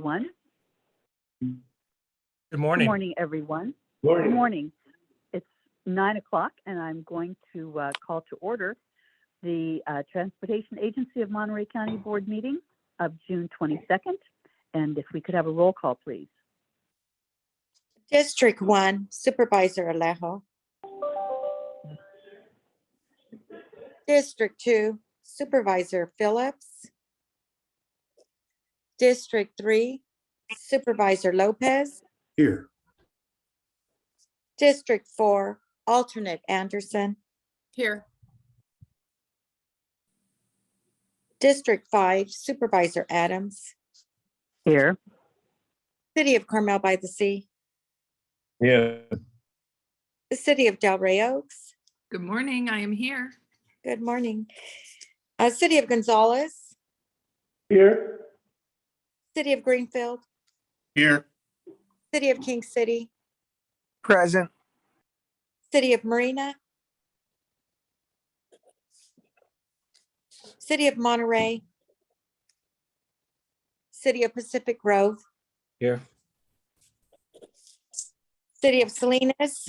Good Good morning. morning. Everyone. Morning. Good morning. It's 9 o'clock, and I'm going to call to order the Transportation Agency of Monterey County Board meeting of June 22nd. And if we could have a roll call, please. District 1, Supervisor Alejo. District 2, Supervisor Phillips. District 3, Supervisor Lopez. Here. District 4, Alternate Anderson. Here. District 5, Supervisor Adams. Here. City of Carmel by the Sea. Yeah. The City of Delray Oaks. Good morning. I am here. Good morning. City of Gonzales. Here. City of Greenfield. Here. City of King City. Present. City of Marina. City of Monterey. City of Pacific Grove. Here. City of Salinas.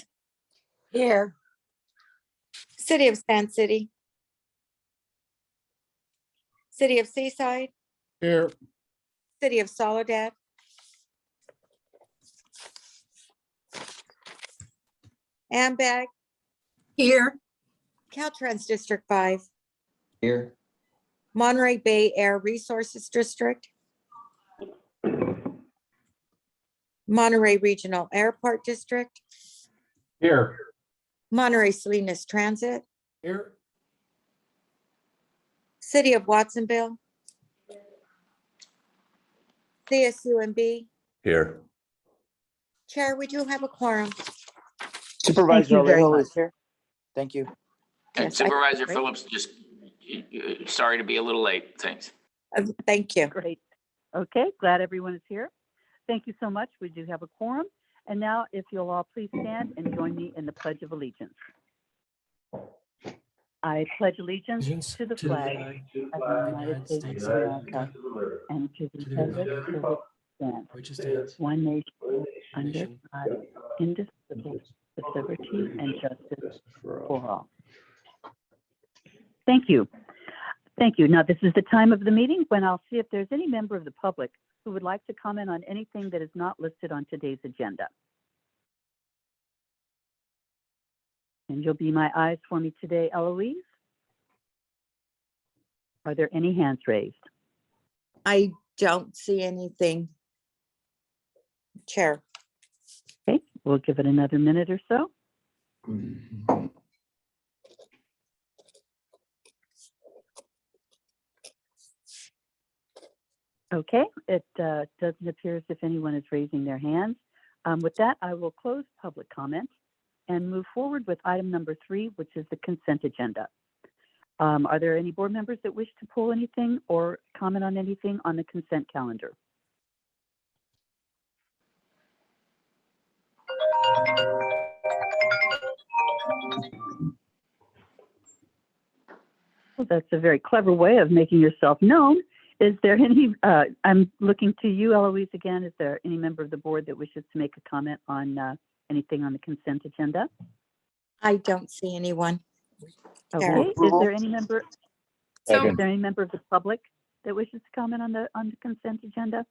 Here. City of Sand City. City of Seaside. Here. City of Soledad. Ambag. Here. Caltrans District 5. Here. Monterey Bay Air Resources District. Monterey Regional Airport District. Here. Monterey Salinas Transit. Here. City of Watsonville. CSUMB. Here. Chair, we do have a quorum. Supervisor you very Alejo much. is here. Thank you. Yes, I- And Supervisor Great. Phillips, just sorry to be a little late. Thanks. Thank you. Great. Okay, glad everyone is here. Thank you so much. We do have a quorum. And now, if you'll all please stand and join me in the Pledge of Allegiance. I pledge allegiance to the flag of the United States of America and to the republic for which it stands, one nation, under God, indivisible, with liberty and justice for all. Thank you. Thank you. Now, this is the time of the meeting when I'll see if there's any member of the public who would like to comment on anything that is not listed on today's agenda. And you'll be my eyes for me today, Eloise. Are there any hands raised? I don't see anything. Chair. Okay, we'll give it another minute or so. Okay, it doesn't appear as if anyone is raising their hands. With that, I will close public comment and move forward with item number 3, which is the consent agenda. Are there any board members that wish to pull anything or comment on anything on the consent calendar? Well, that's a very clever way of making yourself known. Is there any, I'm looking to you, Eloise, again. Is there any member of the board that wishes to make a comment on anything on the consent agenda? I don't see anyone. Okay, Chair. is there any member, So is there any member of the public that wishes to comment on the consent agenda?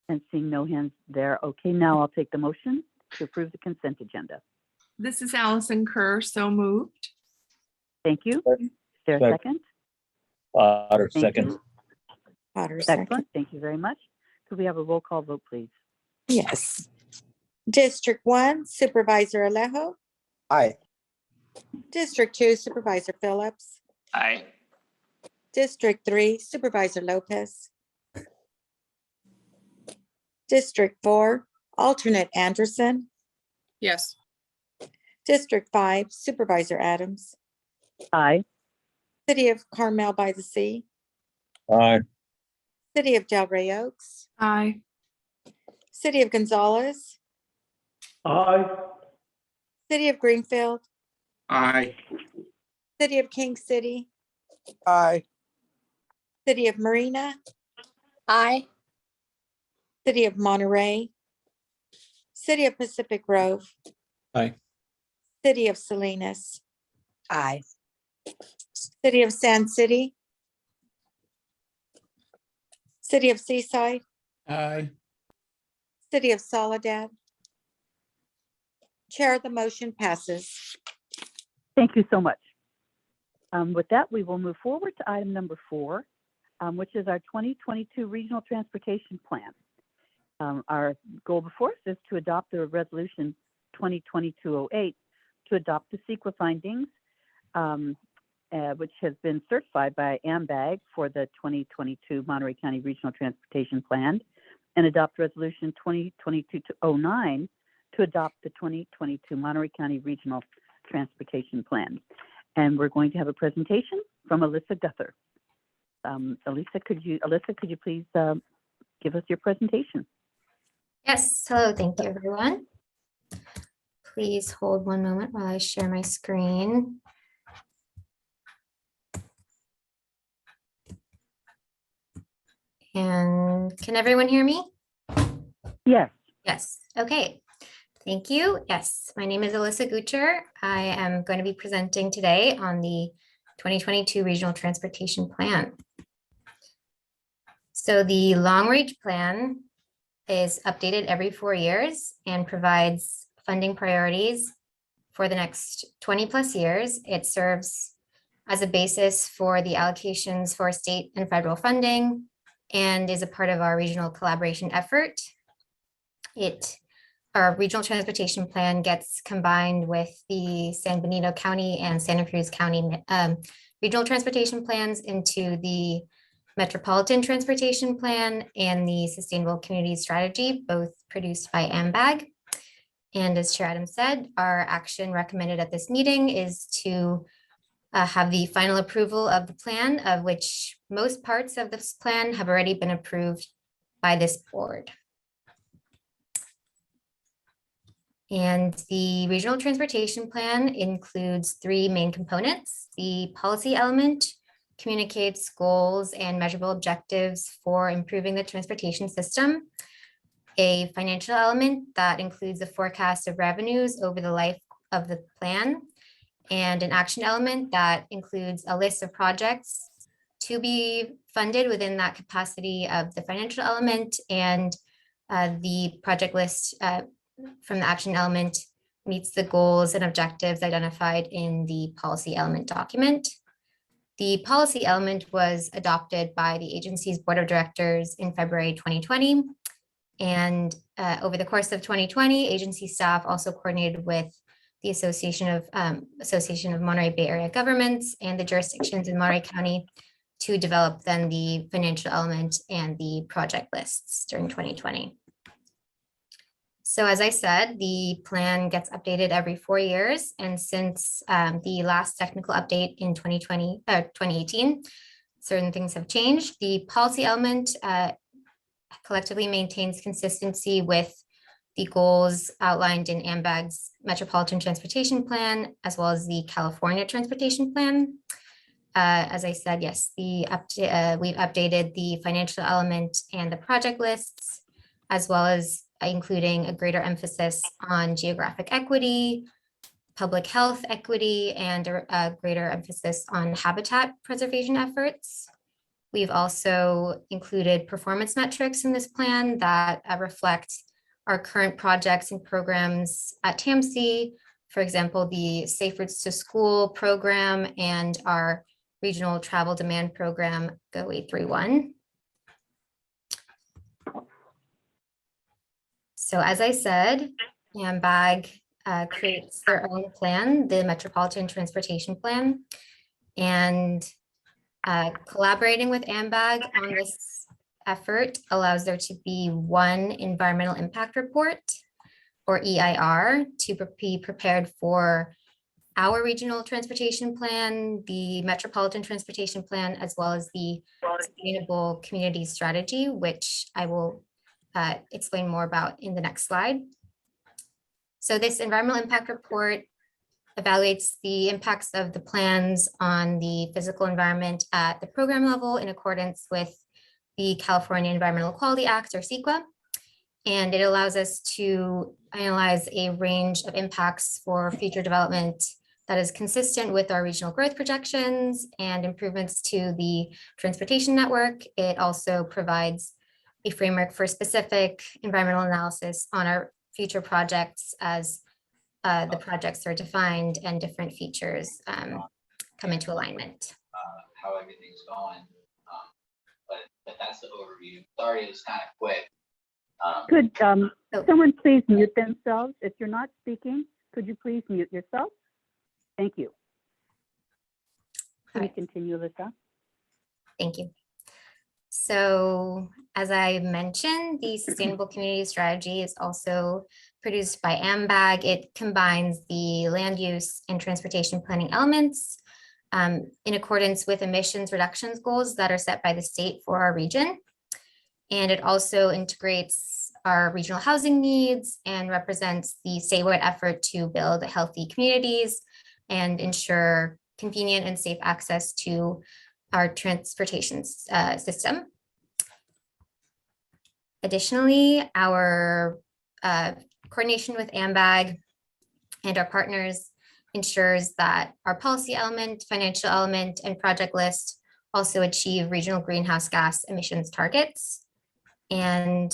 And seeing no hands there, okay, now I'll take the motion to approve the consent agenda. this is Allison Kerr, so moved. Thank you. Is there a second? Otter, Thank second. you. Potter, second. Excellent, thank you very much. Could we have a roll call vote, please? Yes. District 1, Supervisor Alejo. Aye. District 2, Supervisor Phillips. Aye. District 3, Supervisor Lopez. District 4, Alternate Anderson. Yes. District 5, Supervisor Adams. Aye. City of Carmel by the Sea. Aye. City of Delray Oaks. Aye. City of Gonzales. Aye. City of Greenfield. Aye. City of King City. Aye. City of Marina, Aye. City of Monterey, City of Pacific Grove, Aye. City of Salinas, Aye. City of Sand City, City of Seaside, Aye. City of Soledad. Chair, the motion passes. Thank you so much. With that, we will move forward to item number 4, which is our 2022 Regional Transportation Plan. Our goal before us is to adopt the resolution 2022-08 to adopt the CEQA findings, which has been certified by AMBAG for the 2022 Monterey County Regional Transportation Plan, and adopt resolution 2022-09 to adopt the 2022 Monterey County Regional Transportation Plan. And we're going to have a presentation from Alyssa Guther. Alyssa, could you please give us your presentation? Yes, hello, thank you, everyone. Please hold one moment while I share my screen. And can everyone hear me? Yes. Yes, okay. Thank you. Yes, my name is Alyssa Gucher. I am going to be presenting today on the 2022 Regional Transportation Plan. So the long range plan is updated every 4 years and provides funding priorities for the next 20 plus years. It serves as a basis for the allocations for state and federal funding and is a part of our regional collaboration effort. Our regional transportation plan gets combined with the San Benito County and Santa Cruz County regional transportation plans into the Metropolitan Transportation Plan and the Sustainable Community Strategy, both produced by AMBAG. And as Chair Adams said, our action recommended at this meeting is to have the final approval of the plan, of which most parts of this plan have already been approved by this board. And the regional transportation plan includes 3 main components. The policy element communicates goals and measurable objectives for improving the transportation system. A financial element that includes a forecast of revenues over the life of the plan, and an action element that includes a list of projects to be funded within that capacity of the financial element, and the project list from the action element meets the goals and objectives identified in the policy element document. The policy element was adopted by the agency's board of directors in February 2020. And over the course of 2020, agency staff also coordinated with the Association of Monterey Bay Area Governments and the jurisdictions in Monterey County to develop then the financial element and the project lists during 2020. So as I said, the plan gets updated every 4 years. And since the last technical update in 2018, certain things have changed. The policy element collectively maintains consistency with the goals outlined in AMBAG's Metropolitan Transportation Plan, as well as the California Transportation Plan. As I said, yes, we've updated the financial element and the project lists, as well as including a greater emphasis on geographic equity, public health equity, and a greater emphasis on habitat preservation efforts. We've also included performance metrics in this plan that reflect our current projects and programs at TAMC, for example, the Safe Routes to School program and our regional travel demand program, Go 831. So as I said, AMBAG creates their own plan, the Metropolitan Transportation Plan, and collaborating with AMBAG on this effort allows there to be one environmental impact report, or EIR, to be prepared for our regional transportation plan, the Metropolitan Transportation Plan, as well as the Sustainable Community Strategy, which I will explain more about in the next slide. So this environmental impact report evaluates the impacts of the plans on the physical environment at the program level in accordance with the California Environmental Quality Act, or CEQA. And it allows us to analyze a range of impacts for future development that is consistent with our regional growth projections and improvements to the transportation network. It also provides a framework for specific environmental analysis on our future projects as the projects are defined and different features come into alignment. How everything's going. But that's the overview. Sorry, it was kind of quick. Could Oh. someone please mute themselves? If you're not speaking, could you please mute yourself? Thank you. Can you Alright. continue, Alyssa? Thank you. So as I mentioned, the Sustainable Community Strategy is also produced by AMBAG. It combines the land use and transportation planning elements in accordance with emissions reductions goals that are set by the state for our region. And it also integrates our regional housing needs and represents the statewide effort to build healthy communities and ensure convenient and safe access to our transportation system. Additionally, our coordination with AMBAG and our partners ensures that our policy element, financial element, and project list also achieve regional greenhouse gas emissions targets. And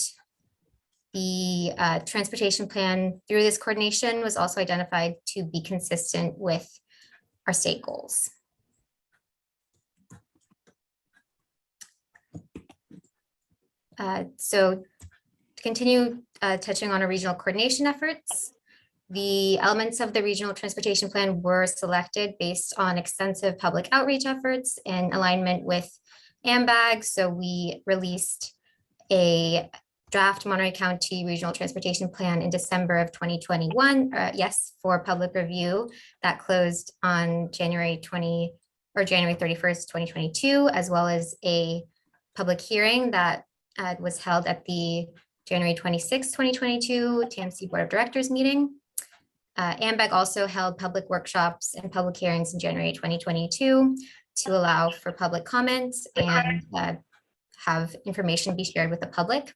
the transportation plan through this coordination was also identified to be consistent with our state goals. So to continue touching on our regional coordination efforts, the elements of the regional transportation plan were selected based on extensive public outreach efforts in alignment with AMBAG. So we released a draft Monterey County Regional Transportation Plan in December of 2021, for public review that closed on January 31st, 2022, as well as a public hearing that was held at the January 26, 2022 TAMC Board of Directors meeting. AMBAG also held public workshops and public hearings in January 2022 to allow for public comments and have information be shared with the public.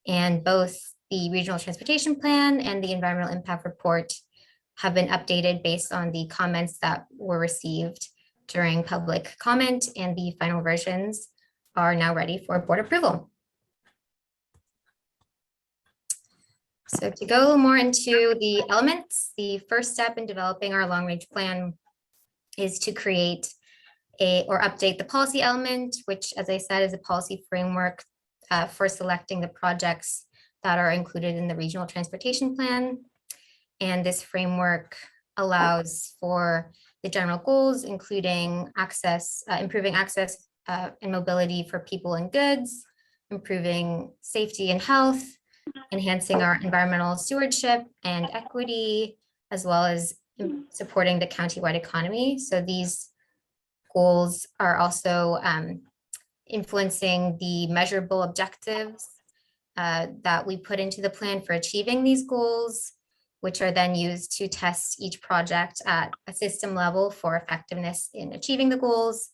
And both the Regional Transportation Plan and the Environmental Impact Report have been updated based on the comments that were received during public comment, and the final versions are now ready for board approval. So to go more into the elements, the first step in developing our long-range plan is to create or update the policy element, which, as I said, is a policy framework for selecting the projects that are included in the regional transportation plan. And this framework allows for the general goals, including access, improving access and mobility for people and goods, improving safety and health, enhancing our environmental stewardship and equity, as well as supporting the countywide economy. So these goals are also influencing the measurable objectives that we put into the plan for achieving these goals, which are then used to test each project at a system level for effectiveness in achieving the goals.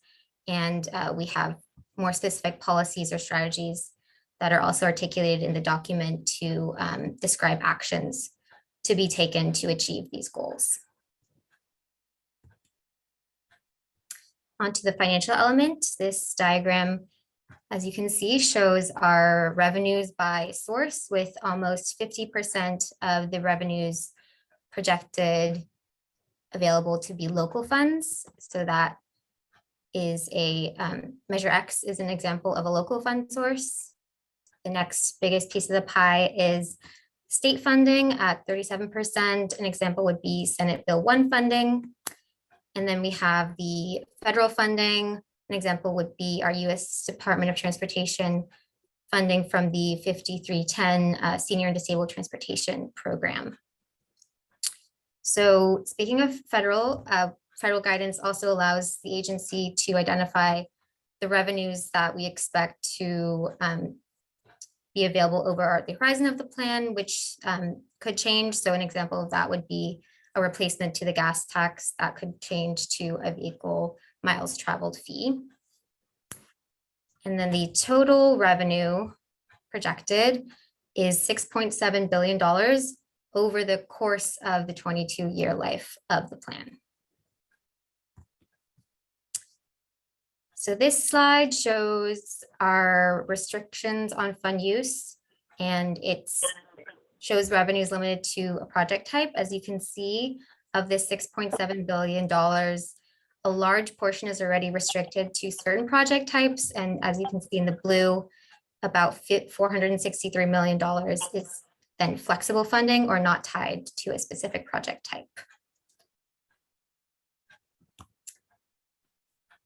And we have more specific policies or strategies that are also articulated in the document to describe actions to be taken to achieve these goals. Onto the financial element, this diagram, as you can see, shows our revenues by source, with almost 50% of the revenues projected available to be local funds. So that is a Measure X is an example of a local fund source. The next biggest piece of the pie is state funding at 37%. An example would be Senate Bill 1 funding. And then we have the federal funding. An example would be our U.S. Department of Transportation funding from the 5310 Senior and Disabled Transportation Program. So speaking of federal guidance also allows the agency to identify the revenues that we expect to be available over the horizon of the plan, which could change. So an example of that would be a replacement to the gas tax that could change to a vehicle miles traveled fee. And then the total revenue projected is $6.7 billion over the course of the 22-year life of the plan. So this slide shows our restrictions on fund use, and it shows revenues limited to a project type. As you can see, of this $6.7 billion, a large portion is already restricted to certain project types. And as you can see in the blue, about $463 million is then flexible funding or not tied to a specific project type.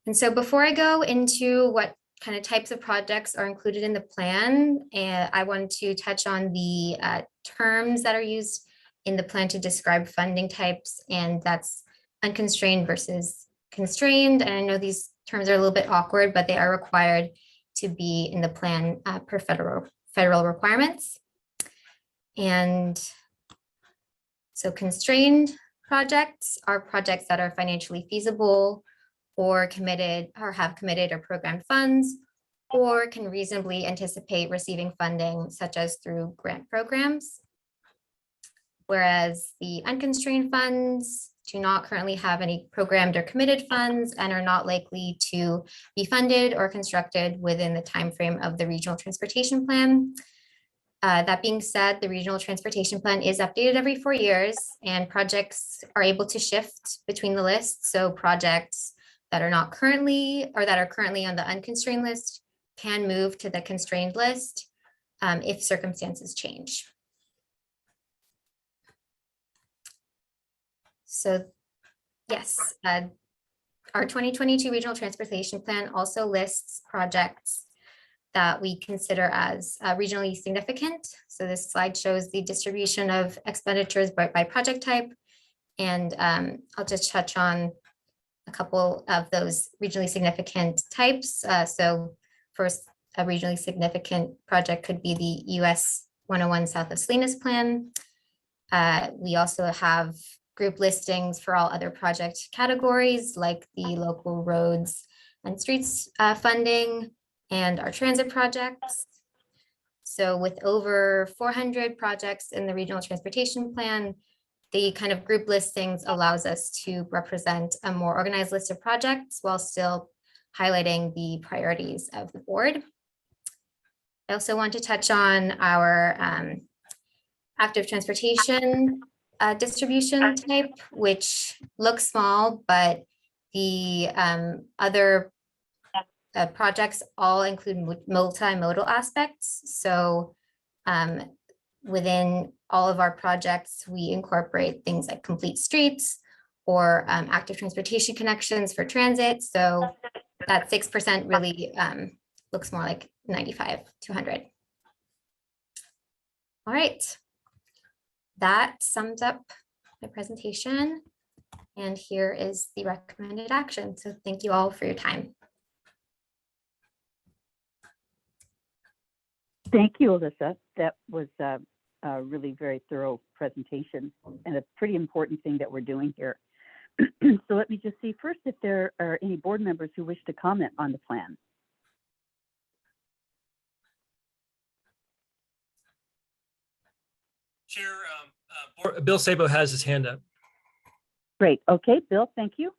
And so before I go into what kind of types of projects are included in the plan, I wanted to touch on the terms that are used in the plan to describe funding types, and that's unconstrained versus constrained. And I know these terms are a little bit awkward, but they are required to be in the plan per federal requirements. And so constrained projects are projects that are financially feasible or committed or have committed or programmed funds, or can reasonably anticipate receiving funding such as through grant programs. Whereas the unconstrained funds do not currently have any programmed or committed funds and are not likely to be funded or constructed within the timeframe of the regional transportation plan. That being said, the regional transportation plan is updated every 4 years, and projects are able to shift between the lists. So projects that are not currently or that are currently on the unconstrained list can move to the constrained list if circumstances change. So yes, our 2022 regional transportation plan also lists projects that we consider as regionally significant. So this slide shows the distribution of expenditures by project type. And I'll just touch on a couple of those regionally significant types. So first, a regionally significant project could be the US 101 South of Salinas plan. We also have group listings for all other project categories like the local roads and streets funding and our transit projects. So with over 400 projects in the regional transportation plan, the kind of group listings allows us to represent a more organized list of projects while still highlighting the priorities of the board. I also want to touch on our active transportation distribution type, which looks small, but the other projects all include multimodal aspects. So within all of our projects, we incorporate things like complete streets or active transportation connections for transit. So that 6% really looks more like 95 to 100. All right, that sums up my presentation. And here is the recommended action. So thank you all for your time. Thank you, Alyssa. That was a really very thorough presentation and a pretty important thing that we're doing here. So let me just see first if there are any board members who wish to comment on the plan. Chair, Bill Sabo has his hand up. Great. Okay, Bill, thank you.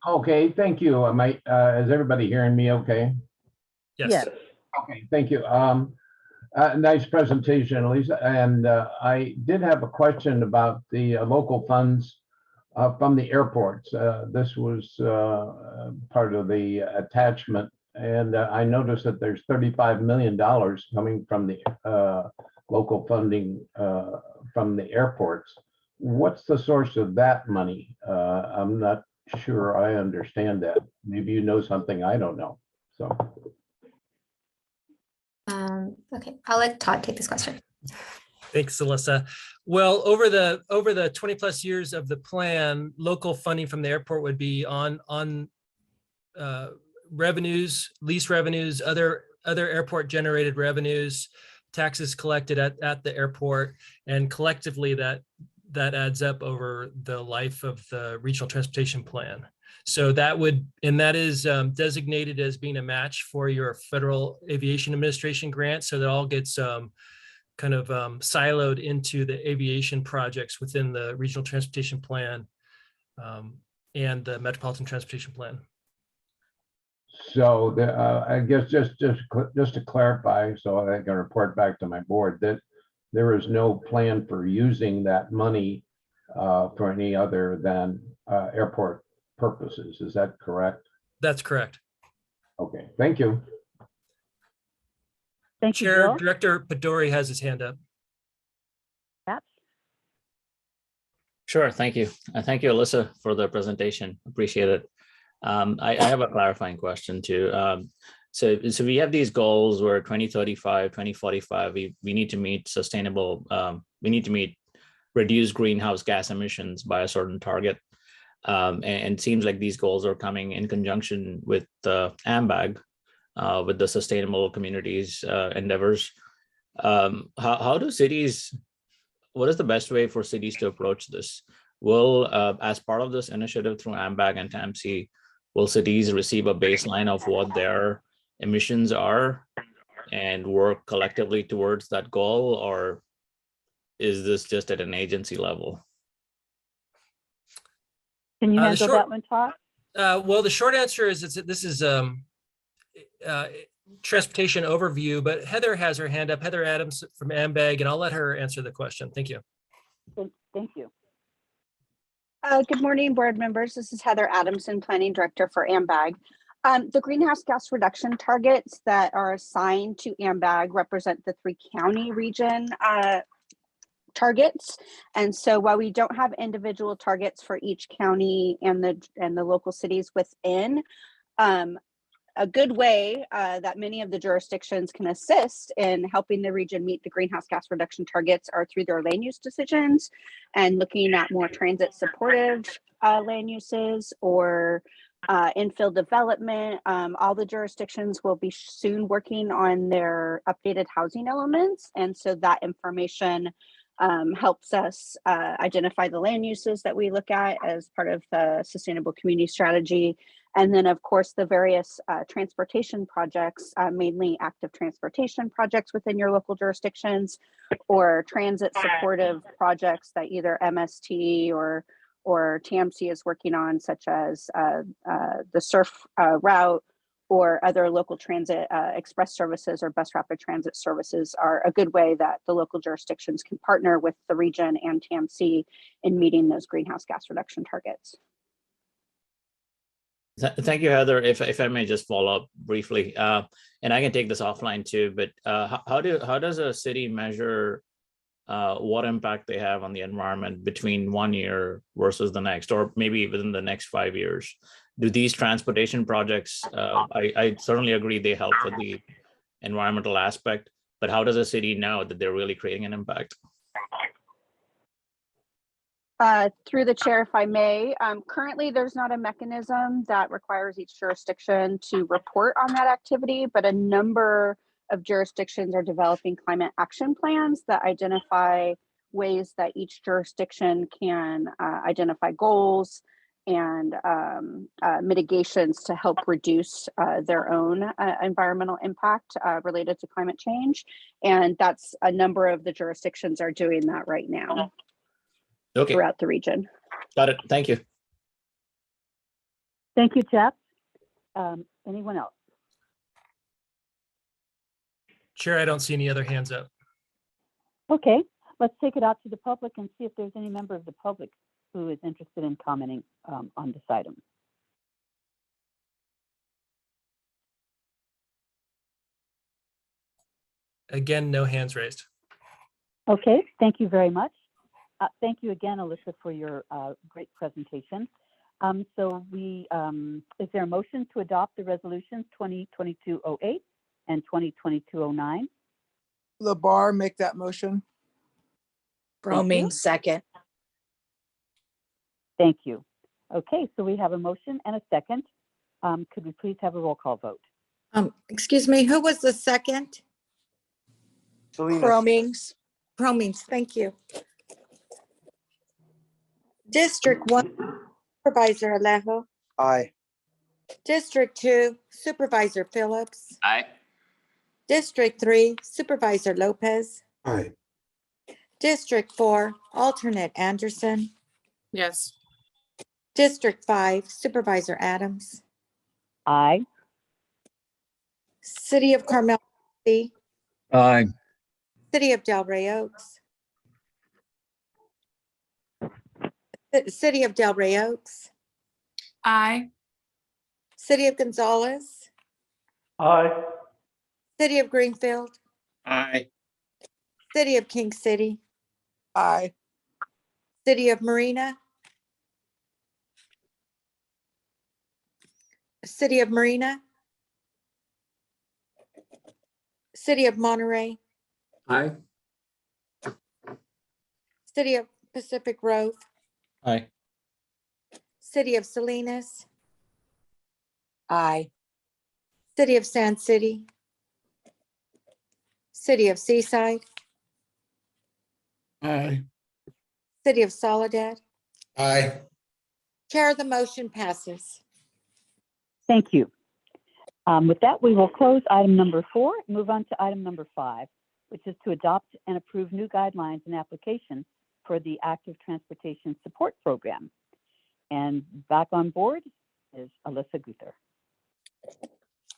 Okay, thank you. Is everybody hearing me okay? Yes. Okay, thank you. Nice presentation, Lisa. And I did have a question about the local funds from the airports. This was part of the attachment. And I noticed that there's $35 million coming from the local funding from the airports. What's the source of that money? I'm not sure I understand that. Maybe you know something I don't know. So. Okay, I'll let Todd take this question. Thanks, Alyssa. Well, over the 20 plus years of the plan, local funding from the airport would be on revenues, lease revenues, other airport generated revenues, taxes collected at the airport, and collectively that adds up over the life of the regional transportation plan. So that is designated as being a match for your Federal Aviation Administration grant. So that all gets kind of siloed into the aviation projects within the regional transportation plan and the metropolitan transportation plan. So I guess just to clarify, so I can report back to my board that there is no plan for using that money for any other than airport purposes. Is that correct? That's correct. Okay, thank you. Thank you, Chair Bill. Director Pedori has his hand up. Pat? Sure, thank you. Thank you, Alyssa, for the presentation. Appreciate it. I have a clarifying question too. So we have these goals where 2035, 2045, we need to meet sustainable, we need to meet reduced greenhouse gas emissions by a certain target. And it seems like these goals are coming in conjunction with the AMBAG, with the Sustainable Communities endeavors. How do cities, what is the best way for cities to approach this? Will, as part of this initiative through AMBAG and TAMC, will cities receive a baseline of what their emissions are and work collectively towards that goal, or is this just at an agency level? Can you The handle short- that one, Todd? Well, the short answer is this is transportation overview, but Heather has her hand up. Heather Adams from AMBAG, and I'll let her answer the question. Thank you. Thank you. Good morning, board members. This is Heather Adamson, Planning Director for AMBAG. The greenhouse gas reduction targets that are assigned to AMBAG represent the 3 county region targets. And so while we don't have individual targets for each county and the local cities within, a good way that many of the jurisdictions can assist in helping the region meet the greenhouse gas reduction targets are through their land use decisions and looking at more transit supportive land uses or infill development. All the jurisdictions will be soon working on their updated housing elements. And so that information helps us identify the land uses that we look at as part of the sustainable community strategy. And then, of course, the various transportation projects, mainly active transportation projects within your local jurisdictions, or transit supportive projects that either MST or TAMC is working on, such as the surf route or other local transit express services or bus rapid transit services are a good way that the local jurisdictions can partner with the region and TAMC in meeting those greenhouse gas reduction targets. Thank you, Heather. If I may just follow up briefly, and I can take this offline too, but how does a city measure what impact they have on the environment between 1 year versus the next, or maybe within the next 5 years? Do these transportation projects, I certainly agree they help with the environmental aspect, but how does a city know that they're really creating an impact? Through the chair, if I may, currently there's not a mechanism that requires each jurisdiction to report on that activity, but a number of jurisdictions are developing climate action plans that identify ways that each jurisdiction can identify goals and mitigations to help reduce their own environmental impact related to climate change. And that's a number of the jurisdictions are doing that right now. Okay. Throughout the region. Got it. Thank you. Thank you, Jeff. Anyone else? Chair, I don't see any other hands up. Okay, let's take it out to the public and see if there's any member of the public who is interested in commenting on this item. Again, no hands raised. Okay, thank you very much. Thank you again, Alyssa, for your great presentation. So is there a motion to adopt the resolutions 2022-08 and 2022-09? Labar, make that motion. Broming, second. Thank you. Okay, so we have a motion and a second. Could we please have a roll call vote? Excuse me, who was the second? Salinas. Bromings. Bromings, thank you. District 1, Supervisor Alejo. Aye. District 2, Supervisor Phillips. Aye. District 3, Supervisor Lopez. Aye. District 4, Alternate Anderson. Yes. District 5, Supervisor Adams. Aye. City of Carmel, City Aye. of Delray Oaks. City of Delray Oaks. Aye. City of Gonzales. Aye. City of Greenfield. Aye. City of King City. Aye. City of Marina. City of Marina. City of Monterey. Aye. City of Pacific Grove. Aye. City of Salinas. Aye. City of Sand City. City of Seaside. Aye. City of Soledad. Aye. Chair, the motion passes. Thank you. With that, we will close item number 4, and move on to item number 5, which is to adopt and approve new guidelines and application for the Active Transportation Support Program. And back on board is Alyssa Guther.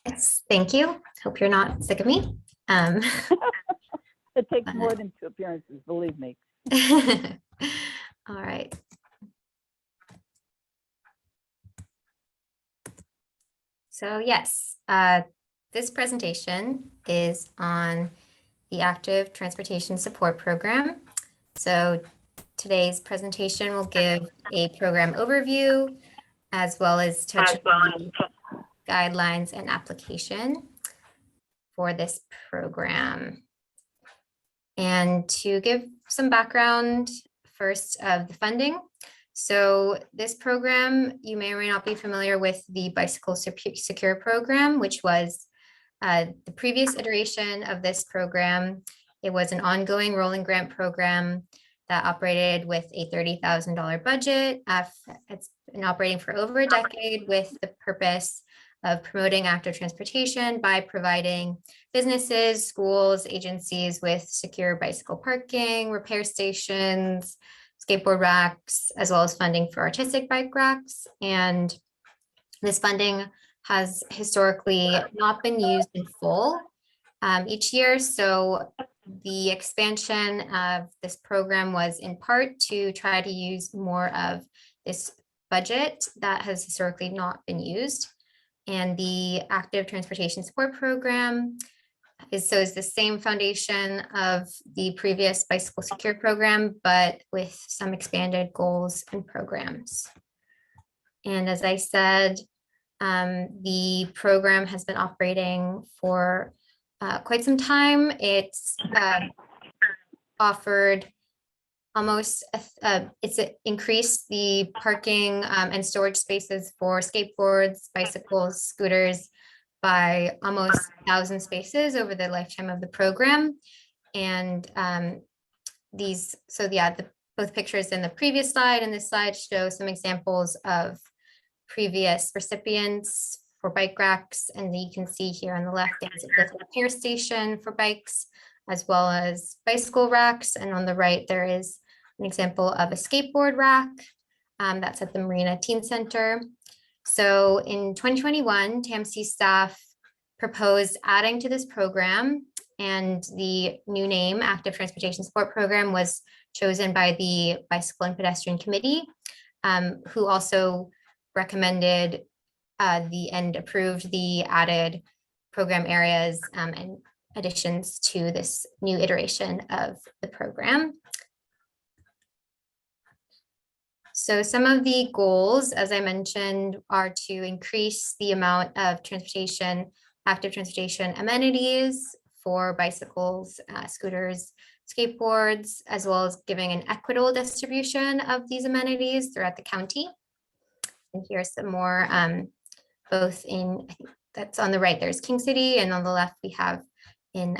Yes, thank you. Hope you're not sick of me. It takes more than 2 appearances, believe me. All right. So yes, this presentation is on the Active Transportation Support Program. So today's presentation will give a program overview as well as touch on guidelines and application for this program. And to give some background first of the funding. So this program, you may or may not be familiar with the Bicycle Secure program, which was the previous iteration of this program. It was an ongoing rolling grant program that operated with a $30,000 budget. It's been operating for over a decade with the purpose of promoting active transportation by providing businesses, schools, agencies with secure bicycle parking, repair stations, skateboard racks, as well as funding for artistic bike racks. And this funding has historically not been used in full each year. So the expansion of this program was in part to try to use more of this budget that has historically not been used. And the Active Transportation Support Program is the same foundation of the previous Bicycle Secure program, but with some expanded goals and programs. And as I said, the program has been operating for quite some time. It's offered almost, it's increased the parking and storage spaces for skateboards, bicycles, scooters by almost 1,000 spaces over the lifetime of the program. And both pictures in the previous slide and this slide show some examples of previous recipients for bike racks. And you can see here on the left, there's a repair station for bikes, as well as bicycle racks. And on the right, there is an example of a skateboard rack that's at the Marina Teen Center. So in 2021, TAMC staff proposed adding to this program, and the new name, Active Transportation Support Program, was chosen by the Bicycle and Pedestrian Committee, who also recommended and approved the added program areas and additions to this new iteration of the program. So some of the goals, as I mentioned, are to increase the amount of active transportation amenities for bicycles, scooters, skateboards, as well as giving an equitable distribution of these amenities throughout the county. And here's some more, both in, I think that's on the right, there's King City, and on the left we have in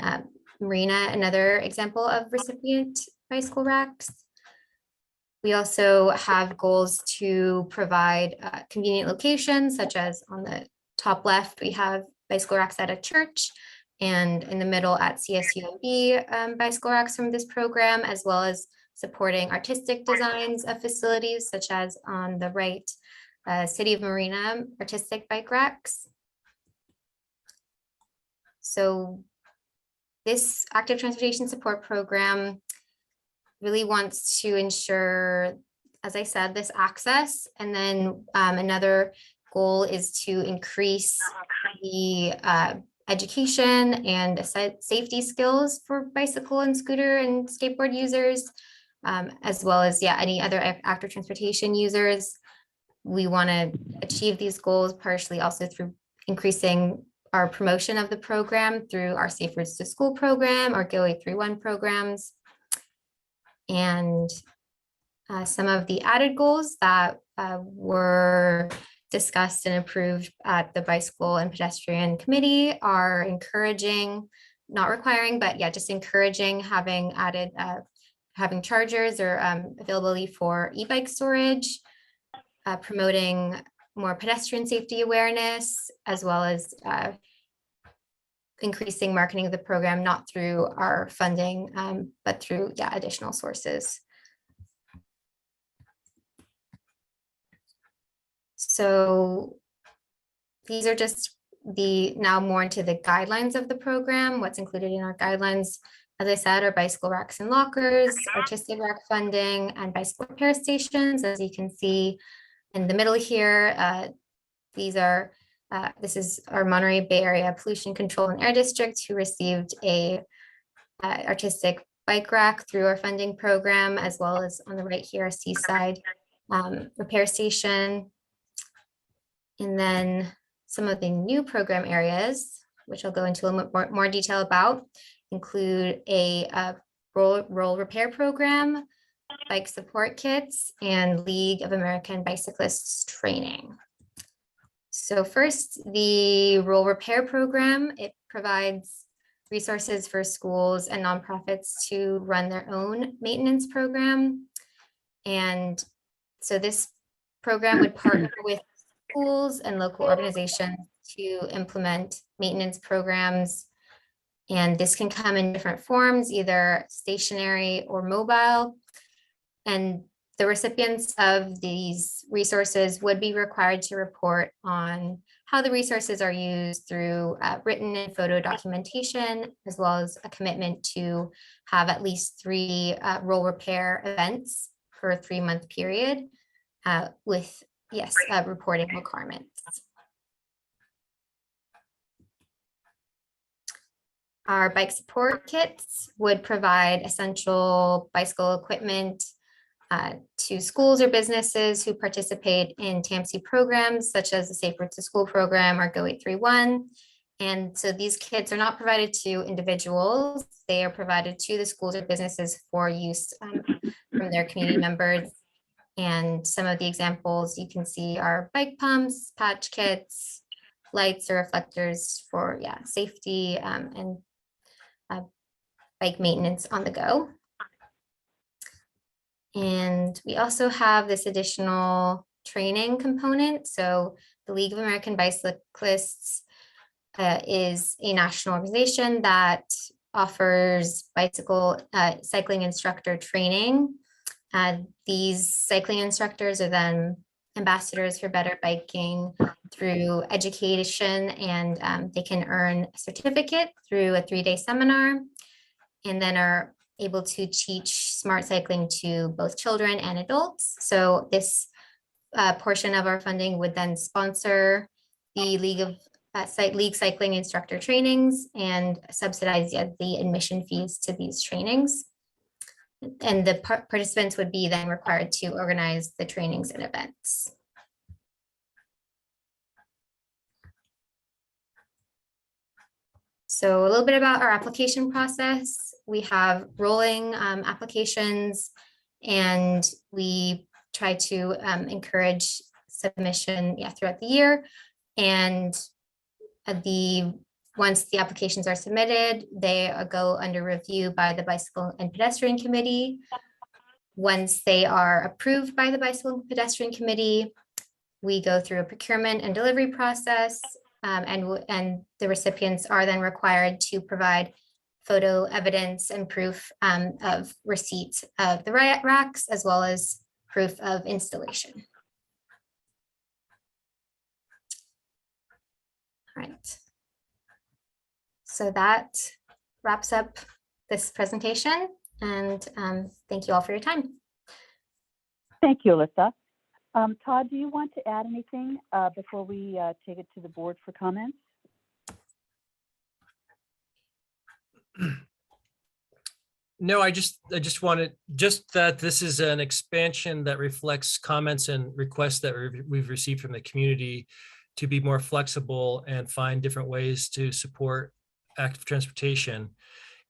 Marina, another example of recipient bicycle racks. We also have goals to provide convenient locations, such as on the top left, we have bicycle racks at a church, and in the middle at CSUMB, bicycle racks from this program, as well as supporting artistic designs of facilities, such as on the right, City of Marina artistic bike racks. So this active transportation support program really wants to ensure, as I said, this access. And then another goal is to increase the education and safety skills for bicycle and scooter and skateboard users, as well as, any other active transportation users. We want to achieve these goals partially also through increasing our promotion of the program through our Safe Routes to School program, our Go 831 programs. And some of the added goals that were discussed and approved at the Bicycle and Pedestrian Committee are encouraging, not requiring, but just encouraging having added, having chargers or availability for e-bike storage, promoting more pedestrian safety awareness, as well as increasing marketing of the program, not through our funding, but through additional sources. So these are just now more into the guidelines of the program, what's included in our guidelines. As I said, are bicycle racks and lockers, artistic rack funding, and bicycle repair stations. As you can see in the middle here, this is our Monterey Bay Area Pollution Control and Air District, who received a artistic bike rack through our funding program, as well as on the right here, Seaside repair station. And then some of the new program areas, which I'll go into a little bit more detail about, include a roll repair program, bike support kits, and League of American Bicyclists training. So first, the roll repair program, it provides resources for schools and nonprofits to run their own maintenance program. And so this program would partner with schools and local organizations to implement maintenance programs. And this can come in different forms, either stationary or mobile. And the recipients of these resources would be required to report on how the resources are used through written and photo documentation, as well as a commitment to have at least 3 roll repair events for a 3-month period with, reporting requirements. Our bike support kits would provide essential bicycle equipment to schools or businesses who participate in TAMC programs, such as the Safe Routes to School program or Go 831. And so these kits are not provided to individuals. They are provided to the schools or businesses for use from their community members. And some of the examples you can see are bike pumps, patch kits, lights or reflectors for safety and bike maintenance on the go. And we also have this additional training component. So the League of American Bicyclists is a national organization that offers cycling instructor training. These cycling instructors are then ambassadors for better biking through education, and they can earn a certificate through a 3-day seminar, and then are able to teach smart cycling to both children and adults. So this portion of our funding would then sponsor the League cycling instructor trainings and subsidize the admission fees to these trainings. And the participants would be then required to organize the trainings and events. So a little bit about our application process. We have rolling applications, and we try to encourage submission throughout the year. And once the applications are submitted, they go under review by the Bicycle and Pedestrian Committee. Once they are approved by the Bicycle and Pedestrian Committee, we go through a procurement and delivery process, and the recipients are then required to provide photo evidence and proof of receipt of the racks, as well as proof of installation. All right. So that wraps up this presentation, and thank you all for your time. Thank you, Alyssa. Todd, do you want to add anything before we take it to the board for comments? No, I just wanted, just that this is an expansion that reflects comments and requests that we've received from the community to be more flexible and find different ways to support active transportation.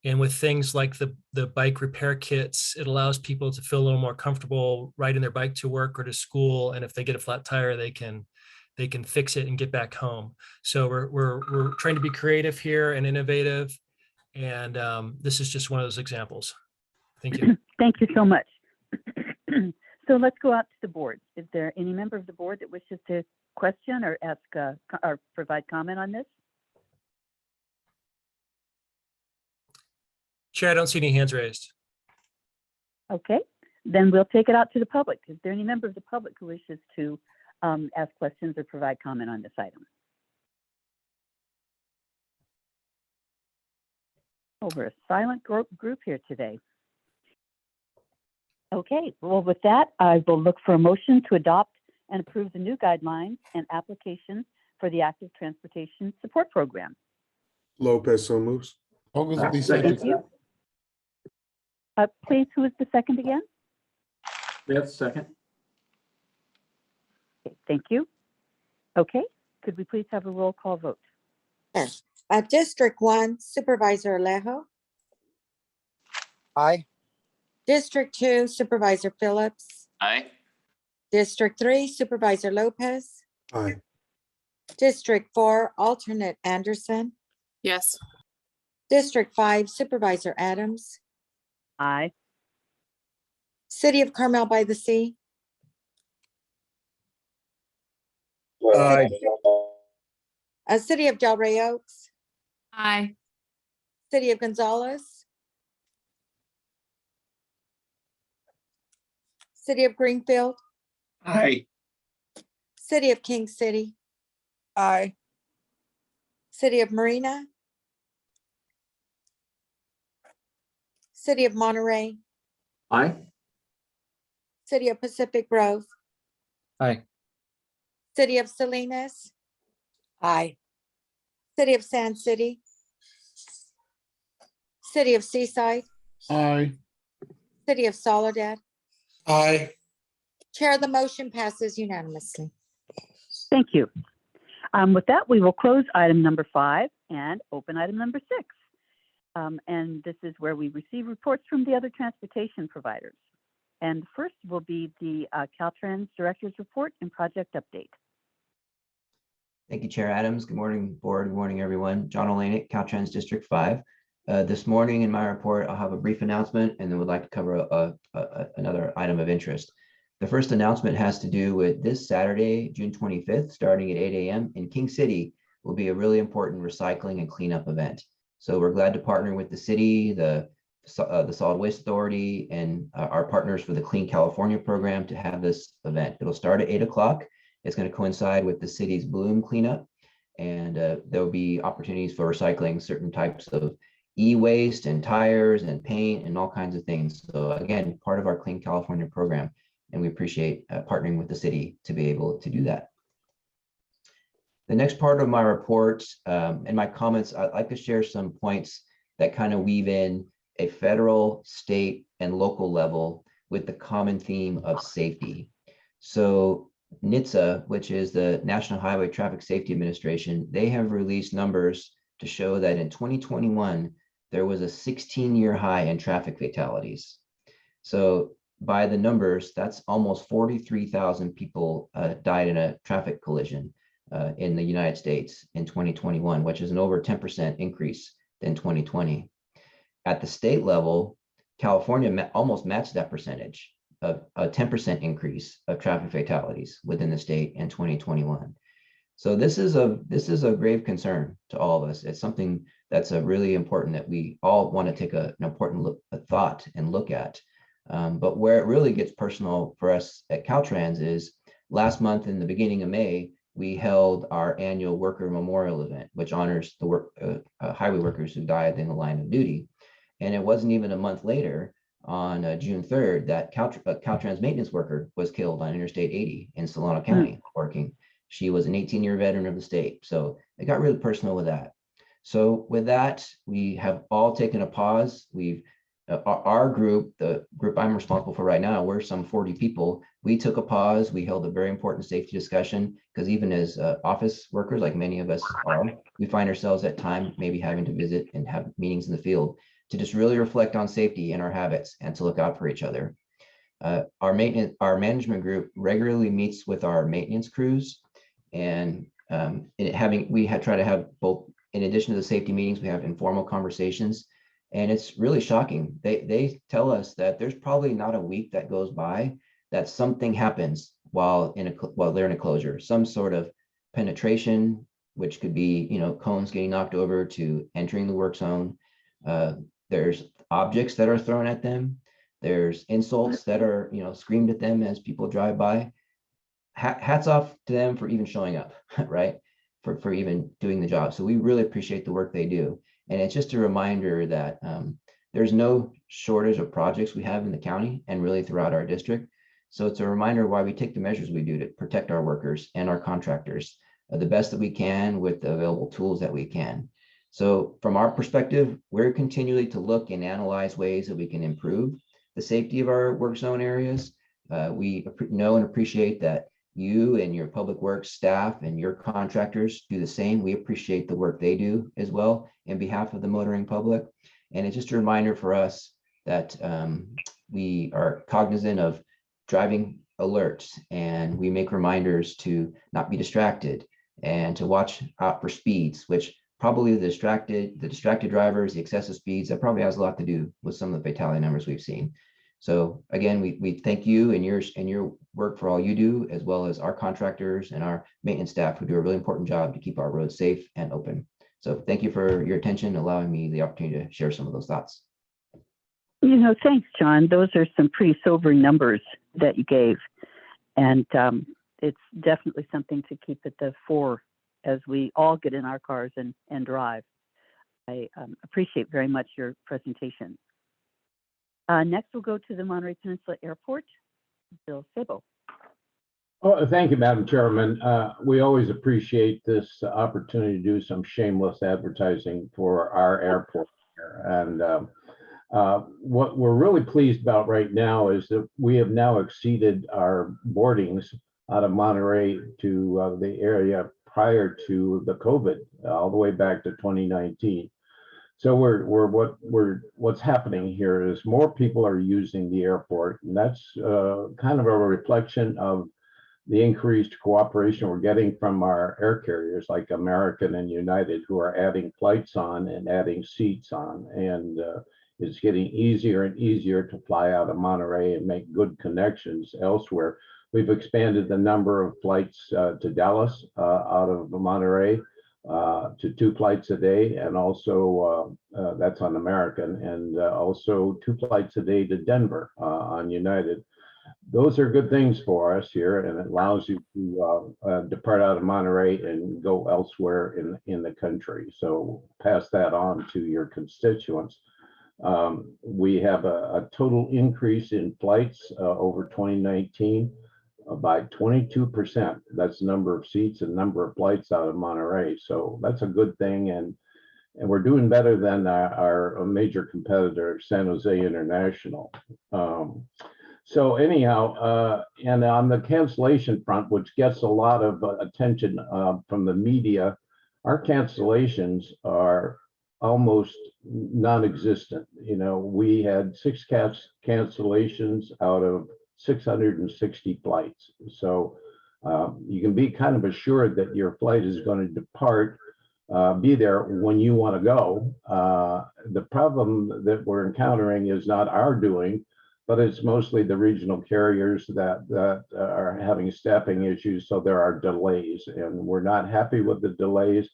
And with things like the bike repair kits, it allows people to feel a little more comfortable riding their bike to work or to school. And if they get a flat tire, they can fix it and get back home. So we're trying to be creative here and innovative. And this is just one of those examples. Thank you. Thank you so much. So let's go out to the board. Is there any member of the board that wishes to question or ask or provide comment on this? Chair, I don't see any hands raised. Okay, then we'll take it out to the public. Is there any member of the public who wishes to ask questions or provide comment on this item? Oh, we're a silent group here today. Okay, well, with that, I will look for a motion to adopt and approve the new guidelines and application for the Active Transportation Support Program. Lopez so moves. Thank you. Please, who is the second again? Yes, second. Okay, thank you. Okay, could we please have a roll call vote? Yes. District 1, Supervisor Alejo. Aye. District 2, Supervisor Phillips. Aye. District 3, Supervisor Lopez. Aye. District 4, Alternate Anderson. Yes. District 5, Supervisor Adams. Aye. City of Carmel by the Sea. Aye. City of Delray Oaks. Aye. City of Gonzales. City of Greenfield. Aye. City of King City. Aye. City of Marina. City of Monterey. Aye. City of Pacific Grove. Aye. City of Salinas. Aye. City of Sand City. City of Seaside. Aye. City of Soledad. Aye. Chair, the motion passes unanimously. Thank you. With that, we will close item number 5 and open item number 6. And this is where we receive reports from the other transportation providers. And first will be the Caltrans Director's Report and Project Update. Thank you, Chair Adams. Good morning, board. Good morning, everyone. John Olenek, Caltrans District 5. This morning in my report, I'll have a brief announcement and then would like to cover another item of interest. The first announcement has to do with this Saturday, June 25th, starting at 8 a.m. in King City, will be a really important recycling and cleanup event. So we're glad to partner with the city, the Solid Waste Authority, and our partners for the Clean California program to have this event. It'll start at 8 o'clock. It's going to coincide with the city's Bloom cleanup, and there will be opportunities for recycling certain types of e-waste and tires and paint and all kinds of things. So again, part of our Clean California program, and we appreciate partnering with the city to be able to do that. The next part of my report and my comments, I'd like to share some points that kind of weave in a federal, state, and local level with the common theme of safety. So NHTSA, which is the National Highway Traffic Safety Administration, they have released numbers to show that in 2021, there was a 16-year high in traffic fatalities. So by the numbers, that's almost 43,000 people died in a traffic collision in the United States in 2021, which is an over 10% increase than 2020. At the state level, California almost matched that percentage. a 10% increase of traffic fatalities within the state in 2021. So this is a grave concern to all of us. It's something that's a really important that we all want to take an important thought and look at. But where it really gets personal for us at Caltrans is last month in the beginning of May, we held our annual worker memorial event, which honors the highway workers who died in the line of duty. And it wasn't even a month later, on June 3rd, that Caltrans maintenance worker was killed on Interstate 80 in Solano County working. She was an 18-year veteran of the state. So it got really personal with that. So with that, we have all taken a pause. Our group, the group I'm responsible for right now, we're some 40 people. We took a pause. We held a very important safety discussion because even as office workers, like many of us are, we find ourselves at time maybe having to visit and have meetings in the field to just really reflect on safety and our habits and to look out for each other. Our management group regularly meets with our maintenance crews, and we try to have both, in addition to the safety meetings, we have informal conversations. And it's really shocking. They tell us that there's probably not a week that goes by that something happens while they're in a closure, some sort of penetration, which could be, cones getting knocked over to entering the work zone. There's objects that are thrown at them. There's insults that are, screamed at them as people drive by. Hats off to them for even showing up, right? For even doing the job. So we really appreciate the work they do. And it's just a reminder that there's no shortage of projects we have in the county and really throughout our district. So it's a reminder why we take the measures we do to protect our workers and our contractors the best that we can with the available tools that we can. So from our perspective, we're continually to look and analyze ways that we can improve the safety of our work zone areas. We know and appreciate that you and your public works staff and your contractors do the same. We appreciate the work they do as well in behalf of the motoring public. And it's just a reminder for us that we are cognizant of driving alerts, and we make reminders to not be distracted and to watch out for speeds, which probably the distracted drivers, the excessive speeds, that probably has a lot to do with some of the fatality numbers we've seen. So again, we thank you and your work for all you do, as well as our contractors and our maintenance staff who do a really important job to keep our roads safe and open. So thank you for your attention, allowing me the opportunity to share some of those thoughts. Thanks, John. Those are some pretty sobering numbers that you gave. And it's definitely something to keep at the fore as we all get in our cars and drive. I appreciate very much your presentation. Next, we'll go to the Monterey Peninsula Airport. Bill Sabo. Oh, thank you, Madam Chairman. We always appreciate this opportunity to do some shameless advertising for our airport here. And what we're really pleased about right now is that we have now exceeded our boardings out of Monterey to the area prior to the COVID, all the way back to 2019. So what's happening here is more people are using the airport, and that's kind of a reflection of the increased cooperation we're getting from our air carriers like American and United, who are adding flights on and adding seats on, and it's getting easier and easier to fly out of Monterey and make good connections elsewhere. We've expanded the number of flights to Dallas out of Monterey to 2 flights a day, and also that's on American, and also 2 flights a day to Denver on United. Those are good things for us here, and it allows you to depart out of Monterey and go elsewhere in the country. So pass that on to your constituents. We have a total increase in flights over 2019 by 22%. That's the number of seats and number of flights out of Monterey. So that's a good thing, and we're doing better than our major competitor, San Jose International. So anyhow, and on the cancellation front, which gets a lot of attention from the media, our cancellations are almost non-existent. We had 6 cancellations out of 660 flights. So you can be kind of assured that your flight is going to depart, be there when you want to go. The problem that we're encountering is not our doing. but it's mostly the regional carriers that are having staffing issues, so there are delays, and we're not happy with the delays,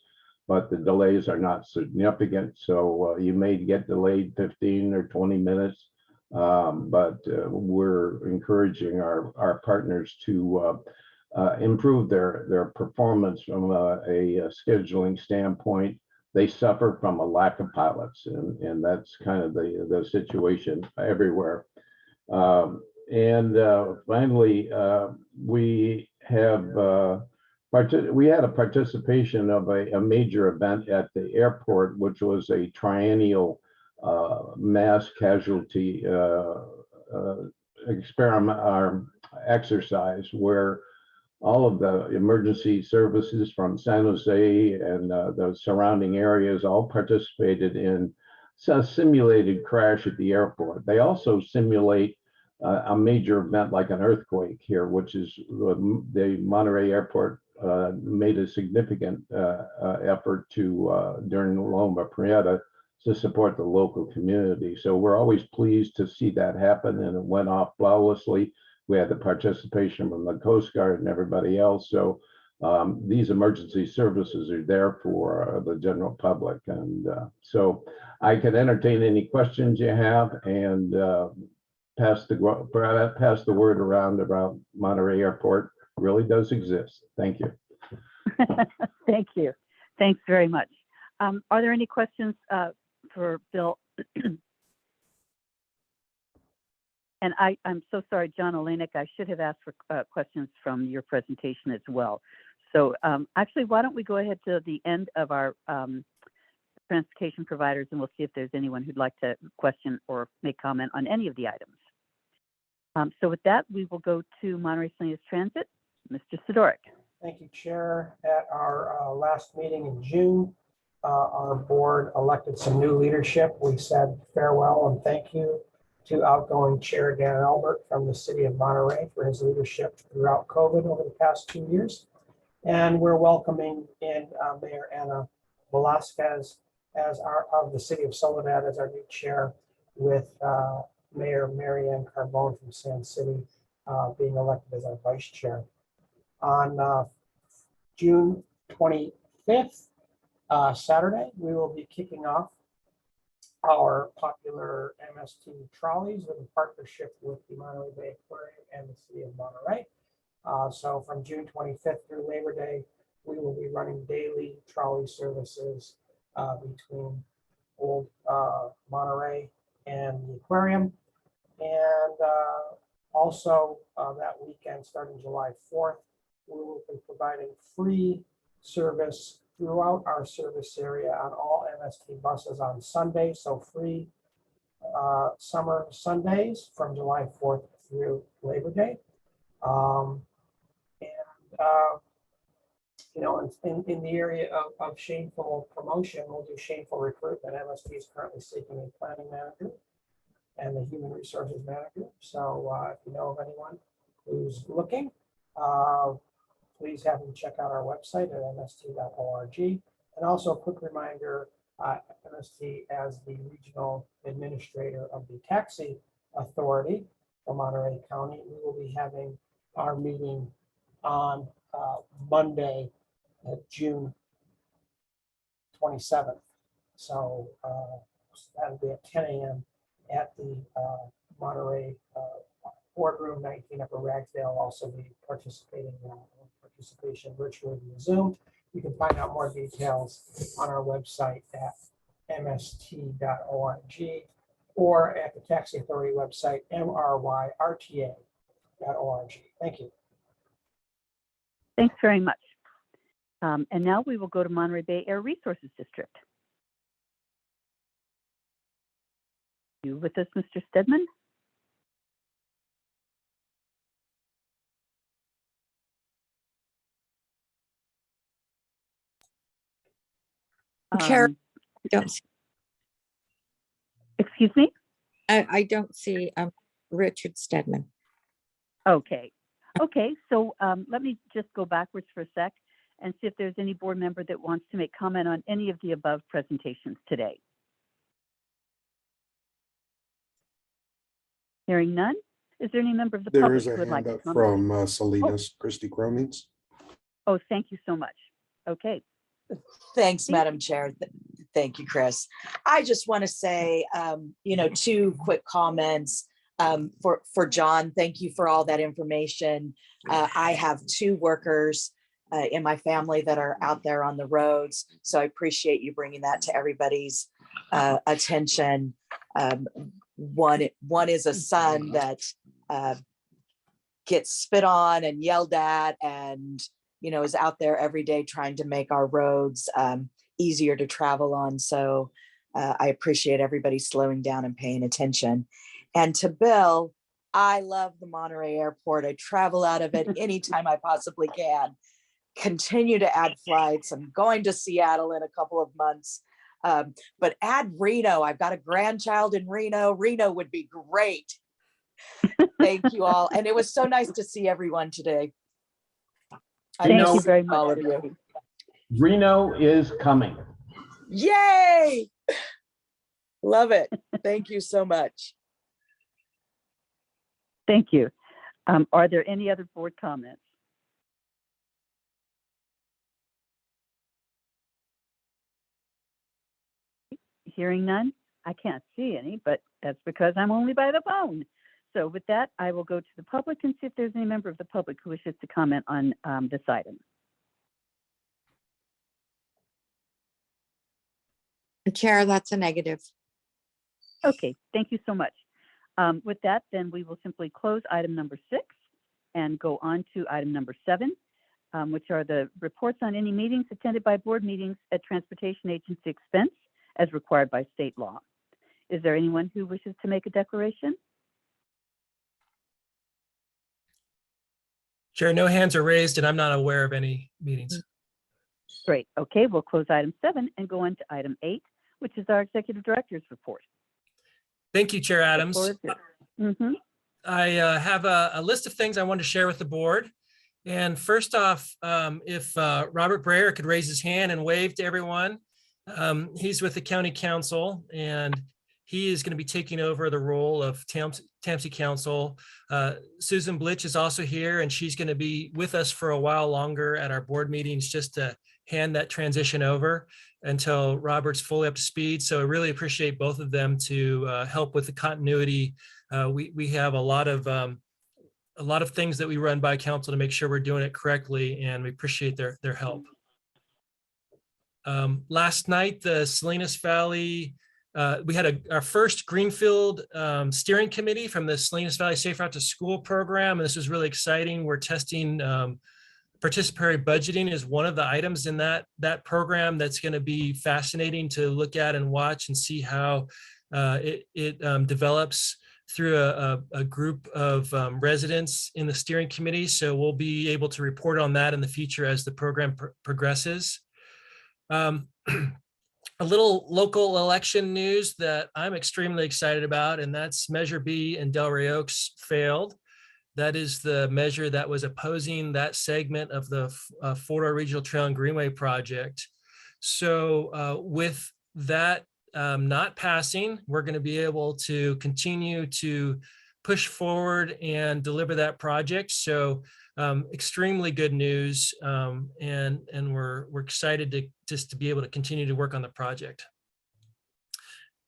but the delays are not significant, so you may get delayed 15 or 20 minutes, but we're encouraging our partners to improve their performance from a scheduling standpoint. They suffer from a lack of pilots, and that's kind of the situation everywhere. And finally, we had a participation of a major event at the airport, which was a triennial mass casualty experiment or exercise where all of the emergency services from San Jose and the surrounding areas all participated in a simulated crash at the airport. They also simulate a major event like an earthquake here, which is the Monterey Airport made a significant effort to, during Loma Prieta, to support the local community. So we're always pleased to see that happen, and it went off flawlessly. We had the participation from the Coast Guard and everybody else. So these emergency services are there for the general public. And so I can entertain any questions you have and pass the word around about Monterey Airport really does exist. Thank you. Thank you. Thanks very much. Are there any questions for Bill? And I'm so sorry, John Olenek, I should have asked for questions from your presentation as well. So actually, why don't we go ahead to the end of our transportation providers, and we'll see if there's anyone who'd like to question or make comment on any of the items. So with that, we will go to Monterey Salinas Transit, Mr. Sidorik. Thank you, Chair. At our last meeting in June, our board elected some new leadership. We said farewell and thank you to outgoing Chair Dan Albert from the city of Monterey for his leadership throughout COVID over the past 2 years. And we're welcoming in Mayor Ana Velasquez as of the city of Soledad as our new chair, with Mayor Marianne Carbone from San City being elected as our vice chair. On June 25th, Saturday, we will be kicking off our popular MST trolleys with a partnership with the Monterey Bay Aquarium and the city of Monterey. So from June 25th through Labor Day, we will be running daily trolley services between Old Monterey and the aquarium. And also that weekend, starting July 4th, we will be providing free service throughout our service area on all MST buses on Sunday. So free summer Sundays from July 4th through Labor Day. You know, in the area of shameful promotion, we'll do shameful recruitment. MST is currently seeking a planning manager and the human resources manager. So if you know of anyone who's looking, please have them check out our website at mst.org. And also a quick reminder, MST as the regional administrator of the taxi authority for Monterey County, we will be having our meeting on Monday, June 27th. So that'll be at 10 a.m. at the Monterey boardroom, 19 Upper Ragsdale. Also be participating participation virtually via Zoom. You can find out more details on our website at mst.org or at the Taxi Authority website, mryrta.org. Thank you. Thanks very much. And now we will go to Monterey Bay Air Resources District. You with us, Mr. Stedman? Chair, I don't see, Excuse me? I don't see Richard Stedman. Okay. Okay, so let me just go backwards for a sec and see if there's any board member that wants to make comment on any of the above presentations today. Hearing none, is there any member of the There public is who a would like hand to up comment? from Salinas, Christy Cromings. Oh, thank you so much. Okay, Thanks, Christy? Madam Chair. Thank you, Chris. I just want to say, two quick comments for John. Thank you for all that information. I have 2 workers in my family that are out there on the roads, so I appreciate you bringing that to everybody's attention. One is a son that gets spit on and yelled at, and is out there every day trying to make our roads easier to travel on. So I appreciate everybody slowing down and paying attention. And to Bill, I love the Monterey Airport. I travel out of it anytime I possibly can. Continue to add flights. I'm going to Seattle in a couple of months. But add Reno. I've got a grandchild in Reno. Reno would be great. Thank you all. And it was so nice to see everyone today. Thank know, you very much. all of you. Christy. Reno is coming. Yay! Love it. Thank you so much. Thank you. Are there any other board comments? Hearing none, I can't see any, but that's because I'm only by the phone. So with that, I will go to the public and see if there's any member of the public who wishes to comment on this item. Chair, that's a negative. Okay, thank you so much. With that, then we will simply close item number 6 and go on to item number 7, which are the reports on any meetings attended by board meetings at transportation agency expense as required by state law. Is there anyone who wishes to make a declaration? Chair, no hands are raised and I'm not aware of any meetings. Great. Okay, we'll close item 7 and go on to item 8, which is our executive director's report. Thank you, Chair The Adams. floor is yours. Mhm. I have a list of things I want to share with the board. And first off, if Robert Breyer could raise his hand and wave to everyone. He's with the county council and he is going to be taking over the role of TAMC council. Susan Blitch is also here and she's going to be with us for a while longer at our board meetings just to hand that transition over until Robert's fully up to speed. So I really appreciate both of them to help with the continuity. We have a lot of things that we run by council to make sure we're doing it correctly, and we appreciate their help. Last night, the Salinas Valley, we had our first Greenfield steering committee from the Salinas Valley Safe Route to School program, and this was really exciting. We're testing participatory budgeting is one of the items in that program that's going to be fascinating to look at and watch and see how it develops through a group of residents in the steering committee. So we'll be able to report on that in the future as the program progresses. A little local election news that I'm extremely excited about, and that's Measure B in Delray Oaks failed. That is the measure that was opposing that segment of the Fort Regional Trail and Greenway project. So with that not passing, we're going to be able to continue to push forward and deliver that project. So extremely good news, and we're excited to just to be able to continue to work on the project.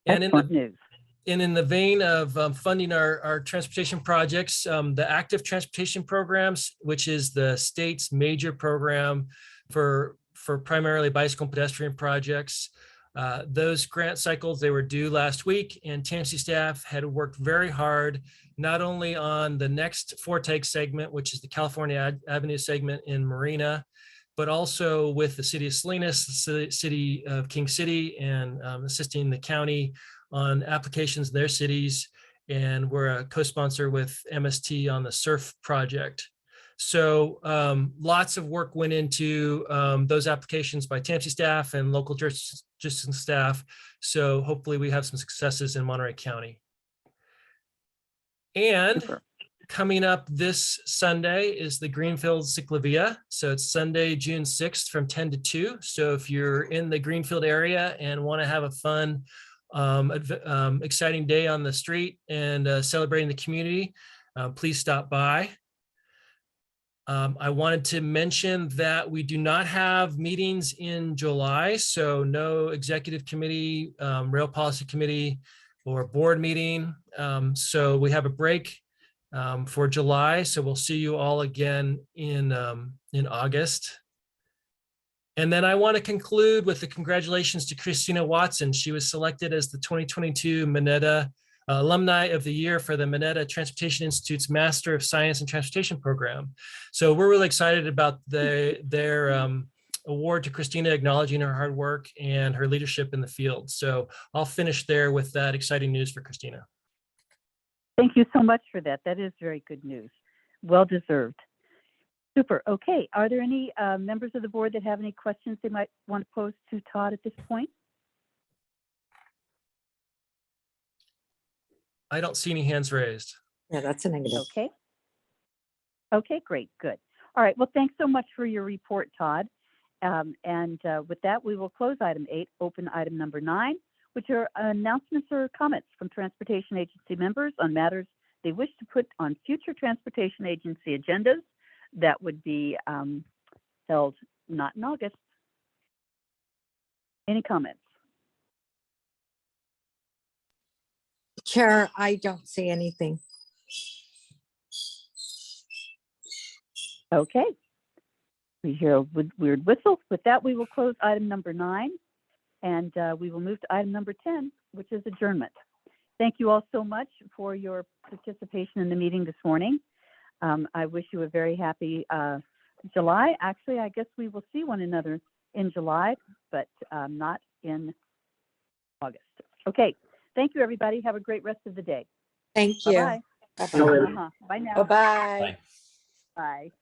And in the vein of funding our transportation projects, the active transportation programs, which is the state's major program for primarily bicycle and pedestrian projects, those grant cycles, they were due last week, and TAMC staff had worked very hard, not only on the next foretake segment, which is the California Avenue segment in Marina, but also with the city of Salinas, the city of King City, and assisting the county on applications in their cities. And we're a co-sponsor with MST on the SURF project. So lots of work went into those applications by TAMC staff and local jurisdiction staff. So hopefully we have some successes in Monterey County. And coming up this Sunday is the Greenfield Ciclavia. So it's Sunday, June 6th from 10 to 2. So if you're in the Greenfield area and want to have a fun exciting day on the street and celebrating the community, please stop by. I wanted to mention that we do not have meetings in July, so no executive committee, rail policy committee, or board meeting. So we have a break for July. So we'll see you all again in August. And then I want to conclude with the congratulations to Christina Watson. She was selected as the 2022 Mineta Alumni of the Year for the Mineta Transportation Institute's Master of Science and Transportation program. So we're really excited about their award to Christina, acknowledging her hard work and her leadership in the field. So I'll finish there with that exciting news for Christina. Thank you so much for that. That is very good news. Well deserved. Super. Okay. Are there any members of the board that have any questions they might want to pose to Todd at this point? I don't see any hands raised. Yeah, that's a negative. Okay. Okay, great. Good. All right. Well, thanks so much for your report, Todd. With that, we will close item 8, open item number 9, which are announcements or comments from transportation agency members on matters they wish to put on future transportation agency agendas that would be held not in August. Any comments? Chair, I don't see anything. Okay. We hear a weird whistle. With that, we will close item number 9, and we will move to item number 10, which is adjournment. Thank you all so much for your participation in the meeting this morning. I wish you a very happy July. Actually, I guess we will see one another in July, but not in August. Okay. Thank you, everybody. Have a great rest of the day. Thank you. Bye-bye. Bye-bye. Bye now. Bye-bye. Bye.